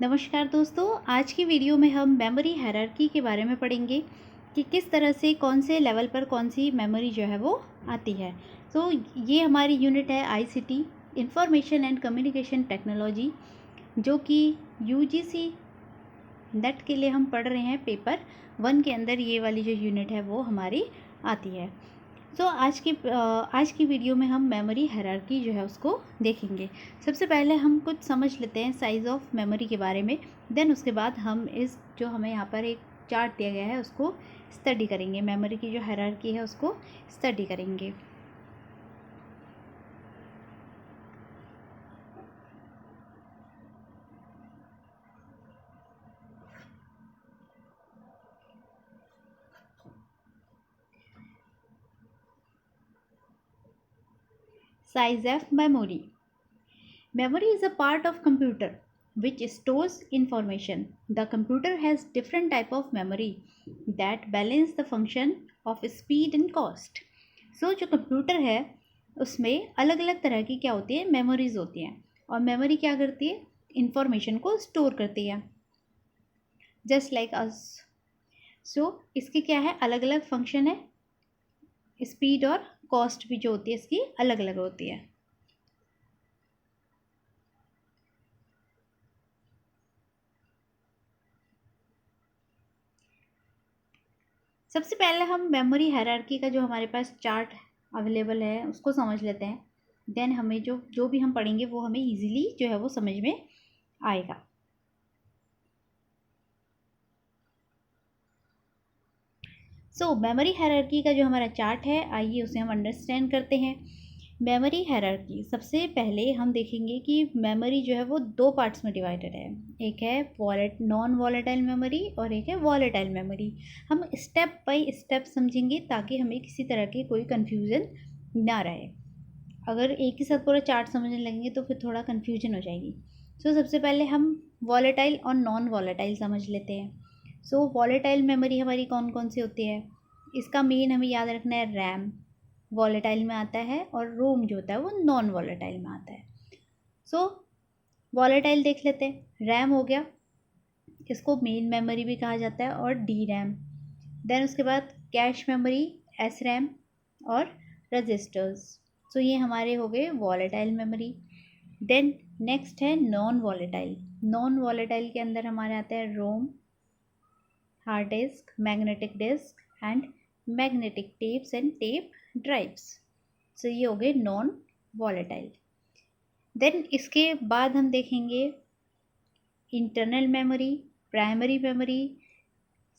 नमस्कार दोस्तों, आज की वीडियो में हम मेमोरी हायरार्की के बारे में पढ़ेंगे कि किस तरह से कौन से लेवल पर कौन सी मेमोरी जो है वो आती है। तो ये हमारी यूनिट है ICT information and communication technology, जो कि यूजीसी नेट के लिए हम पढ़ रहे हैं। पेपर 1 के अंदर ये वाली जो यूनिट है वो हमारी आती है। तो आज की वीडियो में हम मेमोरी हायरार्की जो है उसको देखेंगे। सबसे पहले हम कुछ समझ लेते हैं साइज़ ऑफ मेमोरी के बारे में। देन उसके बाद हम इस जो हमें यहाँ पर एक चार्ट दिया गया है उसको स्टडी करेंगे। मेमोरी की जो हायरार्की है उसको स्टडी करेंगे। Size of memory. Memory is a part of computer which stores information. The computer has different type of memory that balance the function of speed and cost. So जो computer है उसमें अलग अलग तरह की क्या होती है, मेमोरीज होती हैं। और मेमोरी क्या करती है, इंफॉर्मेशन को स्टोर करती है, जस्ट लाइक अस। सो इसके क्या है, अलग अलग फंक्शन है। स्पीड और कॉस्ट भी जो होती है इसकी अलग अलग होती है। सबसे पहले हम मेमोरी हायरार्की का जो हमारे पास चार्ट अवेलेबल है उसको समझ लेते हैं। देन हमें जो भी हम पढ़ेंगे वो हमें इजीली जो है वो समझ में आएगा। मेमोरी हायरार्की का जो हमारा चार्ट है, आइए उसे हम अंडरस्टैंड करते हैं। मेमोरी हायरार्की, सबसे पहले हम देखेंगे कि मेमोरी जो है वो दो पार्ट्स में डिवाइडेड है। एक है नॉन वॉलेटाइल मेमोरी और एक है वॉलेटाइल मेमोरी। हम स्टेप बाय स्टेप समझेंगे ताकि हमें किसी तरह की कोई कन्फ्यूज़न ना रहे। अगर एक ही साथ पूरा चार्ट समझने लगेंगे तो फिर थोड़ा कन्फ्यूजन हो जाएगी। सबसे पहले हम वॉलेटाइल और नॉन वॉलेटाइल समझ लेते हैं। वॉलेटाइल मेमोरी हमारी कौन कौन सी होती है, इसका मेन हमें याद रखना है। रैम वॉलेटाइल में आता है और रोम जो होता है वो नॉन वॉलेटाइल में आता है। वॉलेटाइल देख लेते हैं। रैम हो गया, इसको मेन मेमोरी भी कहा जाता है, और डी रैम। देन उसके बाद कैश मेमोरी, एस रैम और रजिस्टर्स। ये हमारे हो गए वॉलेटाइल मेमोरी। देन नेक्स्ट है नॉन वॉलेटाइल। नॉन वॉलेटाइल के अंदर हमारे आता है ROM, hard disk, magnetic disk and magnetic tapes and tape drives. ये हो गए नॉन वॉलेटाइल। देन इसके बाद हम देखेंगे internal memory, primary memory,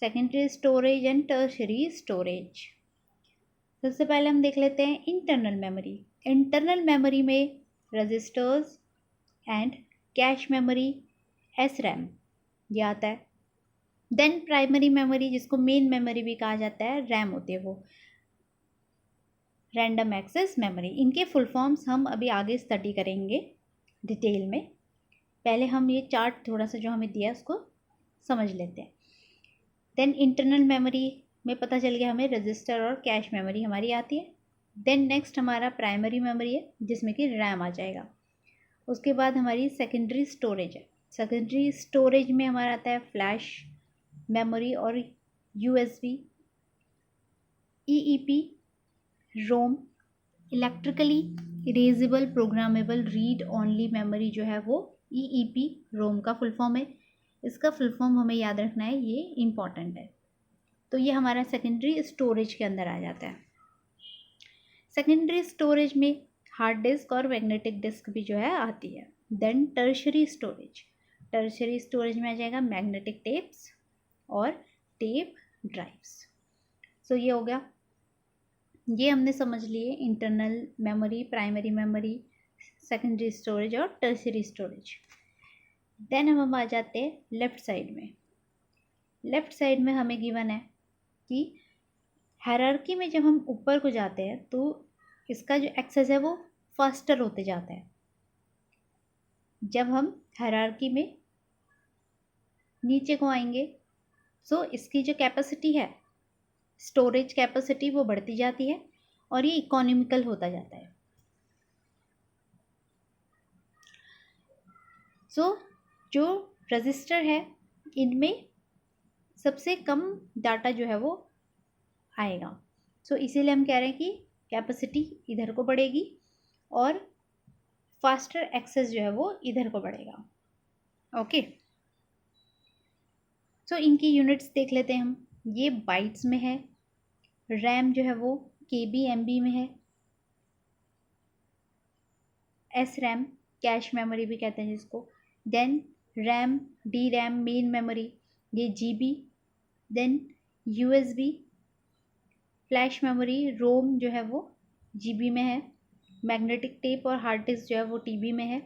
secondary storage and tertiary storage. सबसे पहले हम देख लेते हैं इंटरनल मेमोरी। इंटरनल मेमोरी में registers and cache memory, S RAM, ये आता है। देन प्राइमरी मेमोरी, जिसको मेन मेमोरी भी कहा जाता है, रैम होती है वो, रैंडम एक्सेस मेमोरी। इनके फुल फॉर्म्स हम अभी आगे स्टडी करेंगे डिटेल में। पहले हम ये चार्ट थोड़ा सा जो हमें दिया है उसको समझ लेते हैं। देन इंटरनल मेमोरी में पता चल गया हमें रजिस्टर और कैश मेमोरी हमारी आती है। देन नेक्स्ट हमारा प्राइमरी मेमोरी है जिसमें कि रैम आ जाएगा। उसके बाद हमारी सेकेंडरी स्टोरेज है। सेकेंडरी स्टोरेज में हमारा आता है फ्लैश मेमोरी और USB, EEPROM, electrically erasable programmable read only memory जो है वो ईईपी रोम का फुल फॉर्म है। इसका फुल फॉर्म हमें याद रखना है, ये इम्पॉर्टेंट है। ये हमारा सेकेंडरी स्टोरेज के अंदर आ जाता है। सेकेंडरी स्टोरेज में हार्ड डिस्क और मैग्नेटिक डिस्क भी जो है आती है। Then tertiary storage, tertiary storage में आ जाएगा मैग्नेटिक टेप्स और टेप ड्राइव्स। ये हो गया, ये हमने समझ लिए internal memory, primary memory, secondary storage और टर्शरी स्टोरेज। देन हम आ जाते हैं लेफ़्ट साइड में। लेफ़्ट साइड में हमें गिवन है कि हायरार्की में जब हम ऊपर को जाते हैं तो इसका जो एक्सेस है वो फास्टर होते जाता है। जब हम हायरार्की में नीचे को आएंगे इसकी जो कैपेसिटी है, स्टोरेज कैपेसिटी, वो बढ़ती जाती है और ये इकोनॉमिकल होता जाता है। जो रजिस्टर है, इनमें सबसे कम डाटा जो है वो आएगा। सो इसीलिए हम कह रहे हैं कि कैपेसिटी इधर को बढ़ेगी और फास्टर एक्सेस जो है वो इधर को बढ़ेगा। ओके, सो इनकी यूनिट्स देख लेते हैं हम। ये बाइट्स में है, रैम जो है वो KB MB में है, SRAM कैश मेमोरी भी कहते हैं जिसको, then RAM, DRAM main memory, ये GB, then USB flash memory, ROM जो है वो GB में है, मैग्नेटिक टेप और हार्ड डिस्क जो है वो TB में है,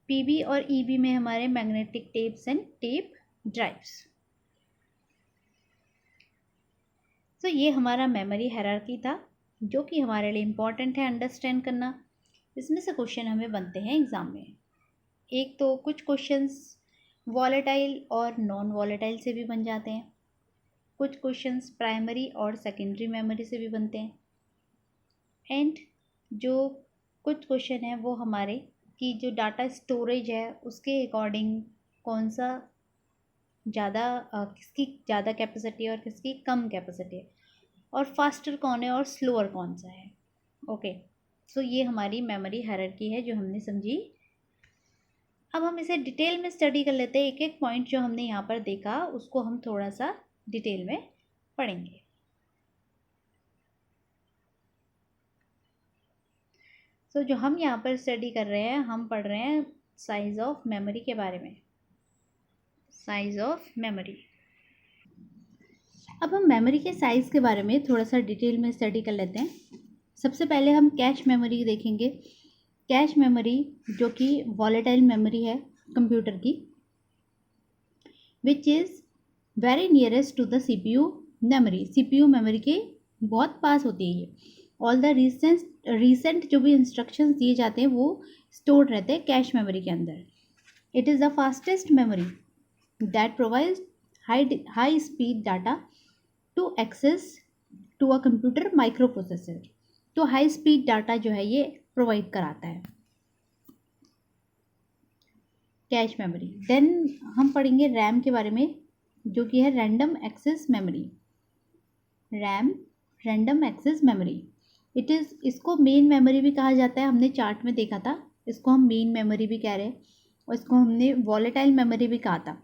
PB और EB में हमारे magnetic tapes and tape drives. तो ये हमारा मेमोरी हायरार्की था जो कि हमारे लिए इम्पॉर्टेंट है अंडरस्टैंड करना। इसमें से क्वेश्चन हमें बनते हैं एग्ज़ाम में। एक तो कुछ क्वेश्चंस वॉलेटाइल और नॉन वॉलेटाइल से भी बन जाते हैं, कुछ क्वेश्चंस प्राइमरी और सेकेंडरी मेमोरी से भी बनते हैं, एंड जो कुछ क्वेश्चन है वो हमारे कि जो डाटा स्टोरेज है उसके अकॉर्डिंग कौन सा ज़्यादा किसकी ज़्यादा कैपेसिटी और किसकी कम कैपेसिटी है, और फास्टर कौन है और स्लोअर कौन सा है। ओके, सो ये हमारी मेमोरी हायरार्की है जो हमने समझी। अब हम इसे डिटेल में स्टडी कर लेते हैं। एक एक पॉइंट जो हमने यहाँ पर देखा उसको हम थोड़ा सा डिटेल में पढ़ेंगे। सो जो हम यहाँ पर स्टडी कर रहे हैं, हम पढ़ रहे हैं साइज ऑफ मेमोरी के बारे में। Size of memory. अब हम मेमोरी के साइज़ के बारे में थोड़ा सा डिटेल में स्टडी कर लेते हैं। सबसे पहले हम कैश मेमोरी देखेंगे। कैश मेमोरी जो कि वॉलेटाइल मेमोरी है कंप्यूटर की, which is very nearest to the CPU memory. CPU memory के बहुत पास होती है ये। ऑल द रिसेंट जो भी इंस्ट्रक्शंस दिए जाते हैं वो स्टोर्ड रहते हैं कैश मेमोरी के अंदर। It is the fastest memory that provides high speed data to access to a computer microprocessor. तो हाई स्पीड डाटा जो है ये प्रोवाइड कराता है कैश मेमोरी। देन हम पढ़ेंगे रैम के बारे में जो कि है random access memory. RAM random access memory, it is, इसको मेन मेमोरी भी कहा जाता है। हमने चार्ट में देखा था, इसको हम मेन मेमोरी भी कह रहे हैं और इसको हमने वॉलेटाइल मेमोरी भी कहा था।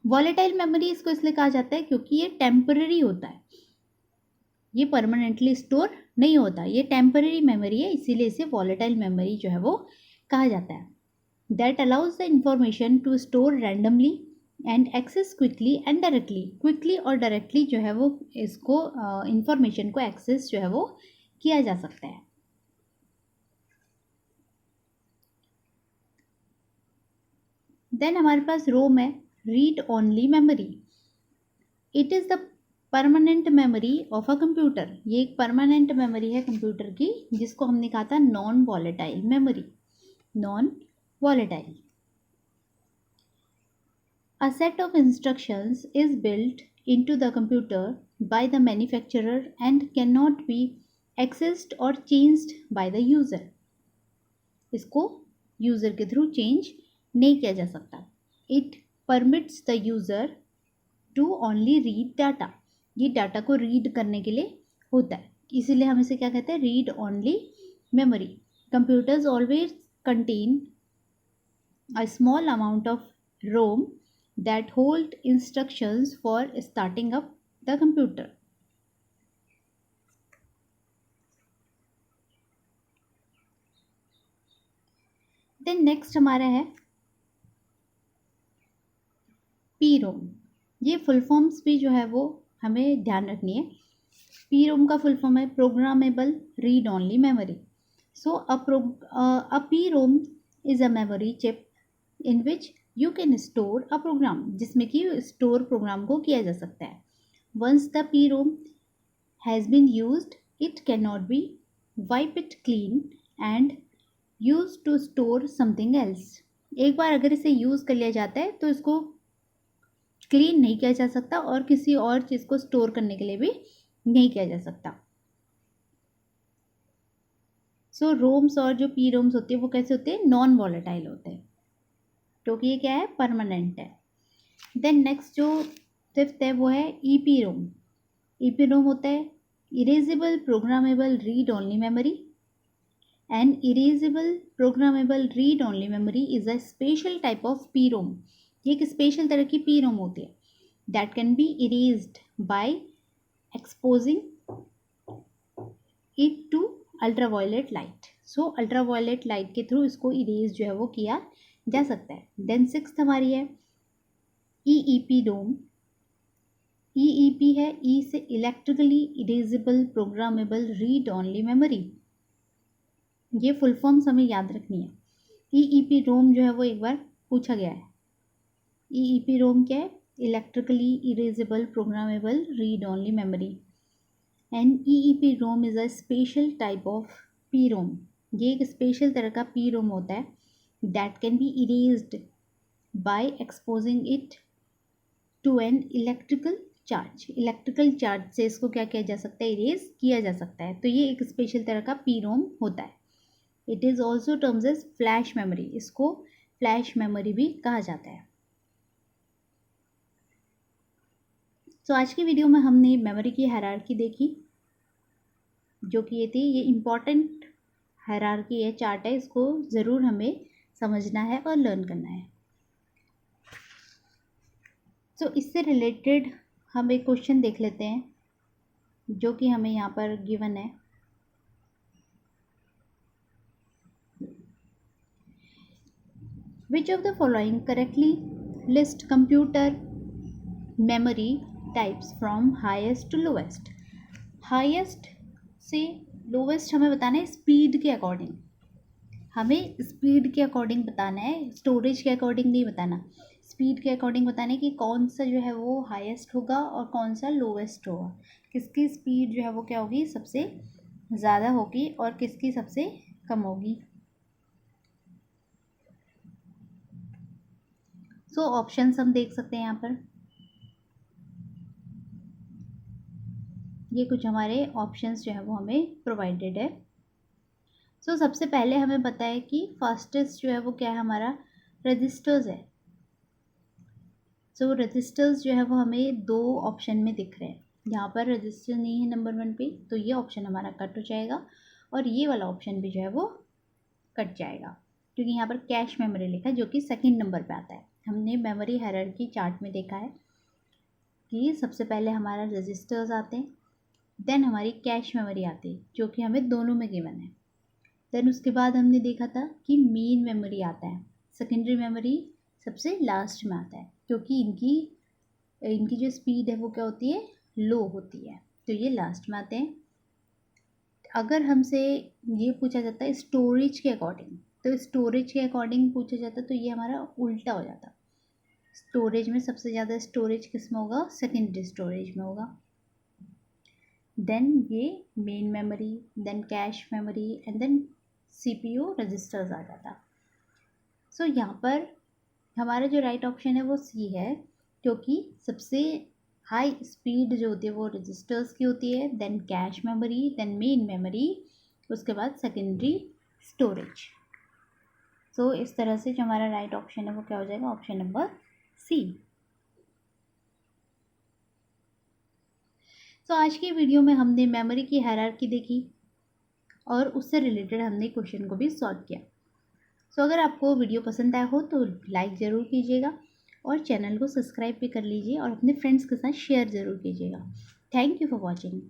वॉलेटाइल मेमोरी इसको इसलिए कहा जाता है क्योंकि ये टेम्पररी होता है, ये परमानेंटली स्टोर नहीं होता, ये टेम्पररी मेमोरी है, इसीलिए इसे वॉलेटाइल मेमोरी जो है वो कहा जाता है। That allows the information to store randomly and access quickly and directly. Quickly और डायरेक्टली जो है वो इसको इंफॉर्मेशन को एक्सेस जो है वो किया जा सकता है। देन हमारे पास रोम है, read only memory. It is the permanent memory of a computer. ये एक परमानेंट मेमोरी है कंप्यूटर की जिसको हमने कहा था non volatile memory. Non volatile, a set of instructions is built into the computer by the manufacturer and cannot be accessed or changed by the user। इसको user के थ्रू चेंज नहीं किया जा सकता। It permits the user to only read data. ये data को read करने के लिए होता है, इसीलिए हम इसे क्या कहते हैं, read only memory. Computers always contain a small amount of ROM that hold instructions for starting up the computer। Then next हमारा है PROM। ये फुल फॉर्म्स भी जो है वो हमें ध्यान रखनी है। PROM का फुल फॉर्म है programmable read only memory. So a PROM is a memory chip in which you can store a program, जिसमें कि स्टोर प्रोग्राम को किया जा सकता है। Once the PROM has been used, it cannot be wiped clean and used to store something else। एक बार अगर इसे यूज़ कर लिया जाता है तो इसको क्लीन नहीं किया जा सकता और किसी और चीज़ को स्टोर करने के लिए भी नहीं किया जा सकता। सो रोम्स और जो PROMs होते हैं वो कैसे होते हैं, नॉन वॉलेटाइल होते हैं। क्योंकि ये क्या है, परमानेंट है। देन नेक्स्ट जो फिफ्थ है वो है ईपी रोम। ईपी रोम होता है erasable programmable read only memory. An erasable programmable read only memory is a special type of P ROM. ये एक स्पेशल तरह की पी रोम होती है that can be erased by exposing it to ultraviolet light. So ultraviolet light के through इसको erase जो है वो किया जा सकता है। देन सिक्स्थ हमारी है ईईपी रोम। ईईपी है ई से electrically erasable programmable read only memory. ये फुल फॉर्म्स हमें याद रखनी है। ईईपी रोम जो है वो एक बार पूछा गया है। ईईपी रोम क्या है, electrically erasable programmable read only memory. And EEP ROM is a special type of P ROM. ये एक स्पेशल तरह का पी रोम होता है that can be erased by exposing it to an electrical charge. Electrical charge से इसको क्या किया जा सकता है, इरेज किया जा सकता है। तो ये एक स्पेशल तरह का पी रोम होता है। It is also terms as flash memory. इसको फ्लैश मेमोरी भी कहा जाता है। तो आज की वीडियो में हमने मेमोरी की हायरार्की देखी, जो कि ये थी, ये इम्पॉर्टेंट हायरार्की है, चार्ट है, इसको ज़रूर हमें समझना है और लर्न करना है। तो इससे रिलेटेड हम एक क्वेश्चन देख लेते हैं जो कि हमें यहाँ पर गिवन है। Which of the following correctly list computer memory types from highest to lowest? Highest से लोवेस्ट हमें बताना है स्पीड के अकॉर्डिंग। हमें स्पीड के अकॉर्डिंग बताना है, स्टोरेज के अकॉर्डिंग नहीं बताना। स्पीड के अकॉर्डिंग बताना है कि कौन सा जो है वो हाईएस्ट होगा और कौन सा लोवेस्ट होगा, किसकी स्पीड जो है वो क्या होगी, सबसे ज़्यादा होगी और किसकी सबसे कम होगी। सो ऑप्शंस हम देख सकते हैं यहाँ पर। ये कुछ हमारे ऑप्शंस जो है वो हमें प्रोवाइडेड है। सो सबसे पहले हमें पता है कि फास्टेस्ट जो है वो क्या है, हमारा रजिस्टर्स है। सो रजिस्टर्स जो है वो हमें दो ऑप्शन में दिख रहे हैं। यहाँ पर रजिस्टर नहीं है नंबर 1 पे, तो ये ऑप्शन हमारा कट हो जाएगा और ये वाला ऑप्शन भी जो है वो कट जाएगा, क्योंकि यहाँ पर कैश मेमोरी लिखा है जो कि सेकंड नंबर पे आता है। हमने मेमोरी हायरार्की चार्ट में देखा है कि सबसे पहले हमारा रजिस्टर्स आते हैं, देन हमारी कैश मेमोरी आती है जो कि हमें दोनों में गिवन है। देन उसके बाद हमने देखा था कि मेन मेमोरी आता है, सेकेंडरी मेमोरी सबसे लास्ट में आता है, क्योंकि इनकी जो स्पीड है वो क्या होती है, लो होती है, तो ये लास्ट में आते हैं। अगर हमसे ये पूछा जाता है स्टोरेज के अकॉर्डिंग, तो स्टोरेज के अकॉर्डिंग पूछा जाता तो ये हमारा उल्टा हो जाता। स्टोरेज में सबसे ज़्यादा स्टोरेज किस में होगा, सेकेंडरी स्टोरेज में होगा। देन ये main memory, then cache memory and then CPU registers आ जाता। सो यहाँ पर हमारा जो राइट ऑप्शन है वो सी है, क्योंकि सबसे हाई स्पीड जो होती है वो रजिस्टर्स की होती है, then cache memory, then main memory, उसके बाद सेकेंडरी स्टोरेज। सो इस तरह से जो हमारा राइट ऑप्शन है वो क्या हो जाएगा, ऑप्शन नंबर सी। सो आज की वीडियो में हमने मेमोरी की हायरार्की देखी और उससे रिलेटेड हमने क्वेश्चन को भी सॉल्व किया। सो अगर आपको वीडियो पसंद आया हो तो लाइक ज़रूर कीजिएगा और चैनल को सब्सक्राइब भी कर लीजिए और अपने फ्रेंड्स के साथ शेयर ज़रूर कीजिएगा। Thank you for watching.